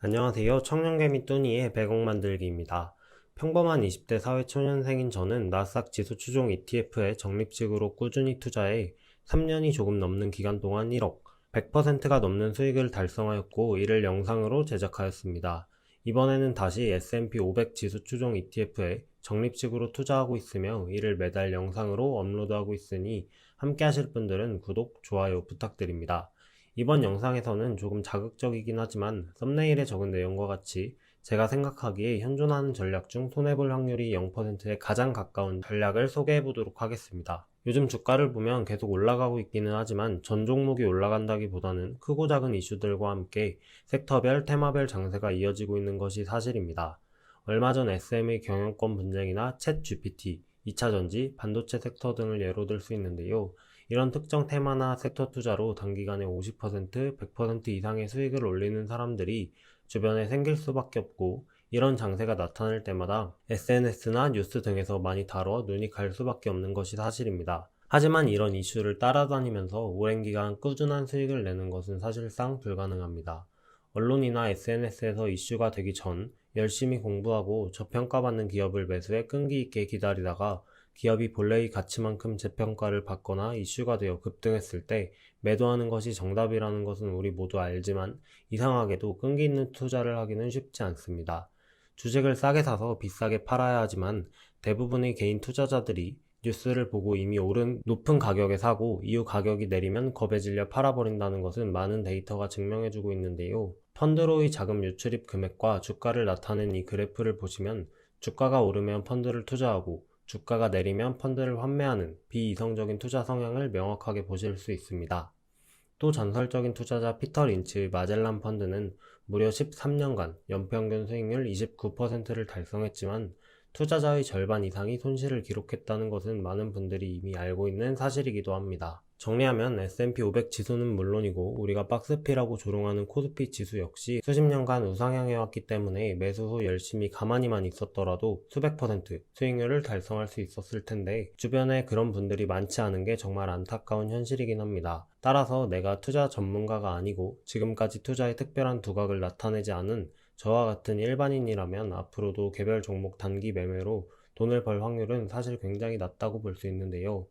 안녕하세요. 청년개미 뚜니의 100억 만들기입니다. 평범한 20대 사회초년생인 저는 나스닥 지수 추종 ETF에 적립식으로 꾸준히 투자해 3년이 조금 넘는 기간 동안 1억, 100%가 넘는 수익을 달성하였고 이를 영상으로 제작하였습니다. 이번에는 다시 S&P 500 지수 추종 ETF에 적립식으로 투자하고 있으며 이를 매달 영상으로 업로드하고 있으니 함께 하실 분들은 구독, 좋아요 부탁드립니다. 이번 영상에서는 조금 자극적이긴 하지만 썸네일에 적은 내용과 같이 제가 생각하기에 현존하는 전략 중 손해볼 확률이 0%에 가장 가까운 전략을 소개해보도록 하겠습니다. 요즘 주가를 보면 계속 올라가고 있기는 하지만 전 종목이 올라간다기보다는 크고 작은 이슈들과 함께 섹터별, 테마별 장세가 이어지고 있는 것이 사실입니다. 얼마 전 SM의 경영권 분쟁이나 챗 GPT, 2차전지, 반도체 섹터 등을 예로 들 수 있는데요. 이런 특정 테마나 섹터 투자로 단기간에 50%, 100% 이상의 수익을 올리는 사람들이 주변에 생길 수밖에 없고 이런 장세가 나타날 때마다 SNS나 뉴스 등에서 많이 다뤄 눈이 갈 수밖에 없는 것이 사실입니다. 하지만 이런 이슈를 따라다니면서 오랜 기간 꾸준한 수익을 내는 것은 사실상 불가능합니다. 언론이나 SNS에서 이슈가 되기 전 열심히 공부하고 저평가받는 기업을 매수해 끈기 있게 기다리다가 기업이 본래의 가치만큼 재평가를 받거나 이슈가 되어 급등했을 때 매도하는 것이 정답이라는 것은 우리 모두 알지만 이상하게도 끈기 있는 투자를 하기는 쉽지 않습니다. 주식을 싸게 사서 비싸게 팔아야 하지만 대부분의 개인 투자자들이 뉴스를 보고 이미 오른 높은 가격에 사고 이후 가격이 내리면 겁에 질려 팔아버린다는 것은 많은 데이터가 증명해주고 있는데요. 펀드로의 자금 유출입 금액과 주가를 나타낸 이 그래프를 보시면 주가가 오르면 펀드를 투자하고 주가가 내리면 펀드를 환매하는 비이성적인 투자 성향을 명확하게 보실 수 있습니다. 또 전설적인 투자자 피터 린치의 마젤란 펀드는 무려 13년간 연평균 수익률 29%를 달성했지만 투자자의 절반 이상이 손실을 기록했다는 것은 많은 분들이 이미 알고 있는 사실이기도 합니다. 정리하면 S&P 500 지수는 물론이고 우리가 박스피라고 조롱하는 코스피 지수 역시 수십 년간 우상향해왔기 때문에 매수 후 열심히 가만히만 있었더라도 수백 퍼센트 수익률을 달성할 수 있었을 텐데 주변에 그런 분들이 많지 않은 게 정말 안타까운 현실이긴 합니다. 따라서 내가 투자 전문가가 아니고 지금까지 투자의 특별한 두각을 나타내지 않은 저와 같은 일반인이라면 앞으로도 개별 종목 단기 매매로 돈을 벌 확률은 사실 굉장히 낮다고 볼 수 있는데요.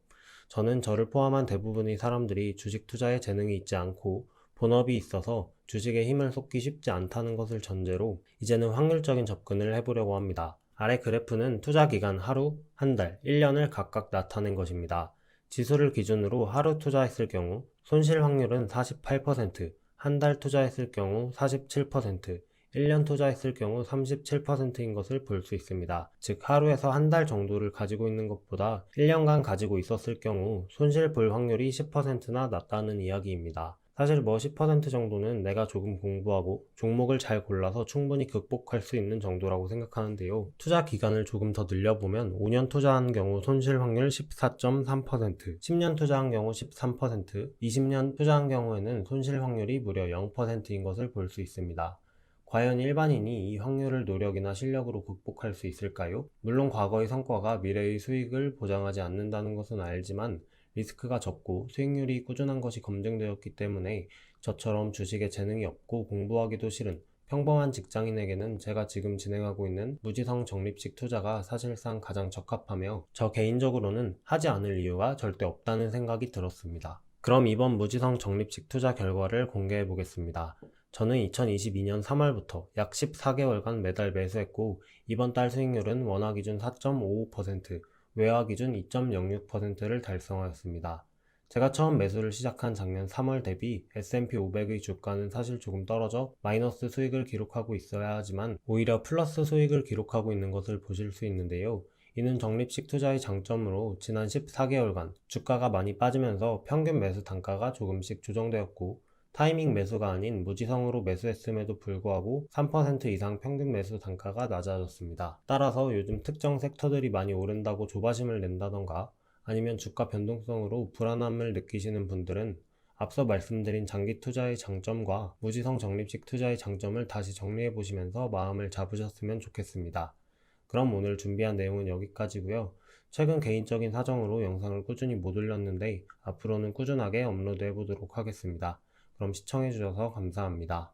저는 저를 포함한 대부분의 사람들이 주식 투자에 재능이 있지 않고 본업이 있어서 주식에 힘을 쏟기 쉽지 않다는 것을 전제로 이제는 확률적인 접근을 해보려고 합니다. 아래 그래프는 투자 기간 하루, 한 달, 1년을 각각 나타낸 것입니다. 지수를 기준으로 하루 투자했을 경우 손실 확률은 48%, 한 달 투자했을 경우 47%, 1년 투자했을 경우 37%인 것을 볼 수 있습니다. 즉 하루에서 한 달 정도를 가지고 있는 것보다 1년간 가지고 있었을 경우 손실 볼 확률이 10%나 낮다는 이야기입니다. 사실 10% 정도는 내가 조금 공부하고 종목을 잘 골라서 충분히 극복할 수 있는 정도라고 생각하는데요. 투자 기간을 조금 더 늘려보면 5년 투자한 경우 손실 확률 14.3%, 10년 투자한 경우 13%, 20년 투자한 경우에는 손실 확률이 무려 0%인 것을 볼 수 있습니다. 과연 일반인이 이 확률을 노력이나 실력으로 극복할 수 있을까요? 물론 과거의 성과가 미래의 수익을 보장하지 않는다는 것은 알지만 리스크가 적고 수익률이 꾸준한 것이 검증되었기 때문에 저처럼 주식에 재능이 없고 공부하기도 싫은 평범한 직장인에게는 제가 지금 진행하고 있는 무지성 적립식 투자가 사실상 가장 적합하며 저 개인적으로는 하지 않을 이유가 절대 없다는 생각이 들었습니다. 그럼 이번 무지성 적립식 투자 결과를 공개해 보겠습니다. 저는 2022년 3월부터 약 14개월간 매달 매수했고 이번 달 수익률은 원화 기준 4.55%, 외화 기준 2.06%를 달성하였습니다. 제가 처음 매수를 시작한 작년 3월 대비 S&P 500의 주가는 사실 조금 떨어져 마이너스 수익을 기록하고 있어야 하지만 오히려 플러스 수익을 기록하고 있는 것을 보실 수 있는데요. 이는 적립식 투자의 장점으로 지난 14개월간 주가가 많이 빠지면서 평균 매수 단가가 조금씩 조정되었고 타이밍 매수가 아닌 무지성으로 매수했음에도 불구하고 3% 이상 평균 매수 단가가 낮아졌습니다. 따라서 요즘 특정 섹터들이 많이 오른다고 조바심을 낸다던가 아니면 주가 변동성으로 불안함을 느끼시는 분들은 앞서 말씀드린 장기 투자의 장점과 무지성 적립식 투자의 장점을 다시 정리해 보시면서 마음을 잡으셨으면 좋겠습니다. 그럼 오늘 준비한 내용은 여기까지고요. 최근 개인적인 사정으로 영상을 꾸준히 못 올렸는데 앞으로는 꾸준하게 업로드 해보도록 하겠습니다. 그럼 시청해주셔서 감사합니다.